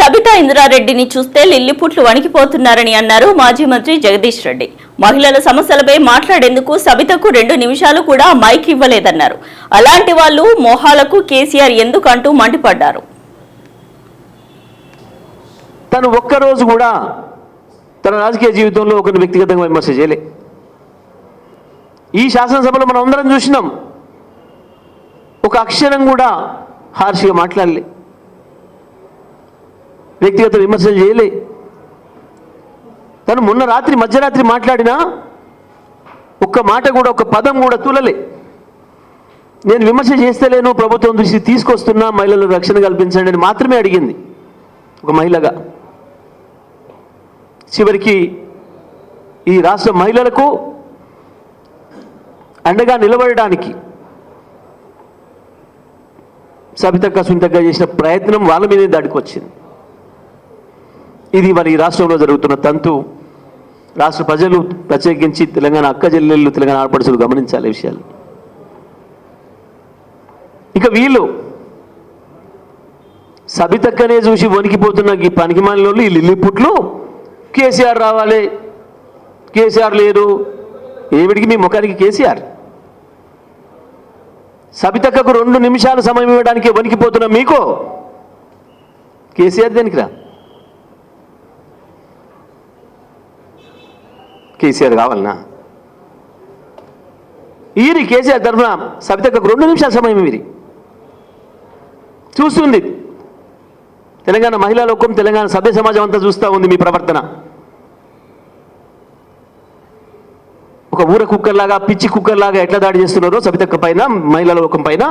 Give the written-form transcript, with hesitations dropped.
సబితా ఇంద్రారెడ్డిని చూస్తే లిల్లిపుట్లు వణికిపోతున్నారని అన్నారు మాజీ మంత్రి జగదీష్ రెడ్డి. మహిళల సమస్యలపై మాట్లాడేందుకు సబితకు 2 నిమిషాలు కూడా మైక్ ఇవ్వలేదన్నారు. అలాంటి వాళ్ళు మోహాలకు కేసీఆర్ ఎందుకంటూ మండిపడ్డారు. తను ఒక్కరోజు కూడా తన రాజకీయ జీవితంలో ఒకరిని వ్యక్తిగతంగా విమర్శ చేయలే. ఈ శాసనసభలో మనం అందరం చూసినాం, ఒక అక్షరం కూడా హార్ష్గా మాట్లాడలే, వ్యక్తిగత విమర్శలు చేయలే. తను మొన్న రాత్రి మధ్యరాత్రి మాట్లాడినా ఒక్క మాట కూడా, ఒక్క పదం కూడా తూలలే. నేను విమర్శ చేస్తలేను, ప్రభుత్వం దృష్టి తీసుకొస్తున్నా, మహిళలకు రక్షణ కల్పించండి అని మాత్రమే అడిగింది ఒక మహిళగా. చివరికి ఈ రాష్ట్ర మహిళలకు అండగా నిలబడడానికి సబితక్క సునీతక్క చేసిన ప్రయత్నం వాళ్ళ మీదే దాడికి వచ్చింది. ఇది మరి ఈ రాష్ట్రంలో జరుగుతున్న తంతు. రాష్ట్ర ప్రజలు, ప్రత్యేకించి తెలంగాణ అక్క చెల్లెళ్ళు, తెలంగాణ ఆడపడుచులు గమనించాలి విషయాలు. ఇక వీళ్ళు సబితక్కనే చూసి వణికిపోతున్న ఈ పనికిమాలినోళ్ళు, ఈ లిల్లిపుట్లు కేసీఆర్ రావాలి, కేసీఆర్ లేరు. ఏమిటికి మీ ముఖానికి కేసీఆర్? సబితక్కకు 2 నిమిషాలు సమయం ఇవ్వడానికి వణికిపోతున్న మీకు కేసీఆర్ దేనికి రా? కేసీఆర్ కావాలన్నా? ఈరి కేసీఆర్ తరఫున సబితక్కకు 2 నిమిషాల సమయం ఇవి చూస్తుంది. తెలంగాణ మహిళా లోకం, తెలంగాణ సభ్య సమాజం అంతా చూస్తూ ఉంది మీ ప్రవర్తన. ఒక ఊర కుక్కర్లాగా, పిచ్చి కుక్కర్లాగా ఎట్లా దాడి చేస్తున్నారో సబితక్క పైన, మహిళా లోకం పైన.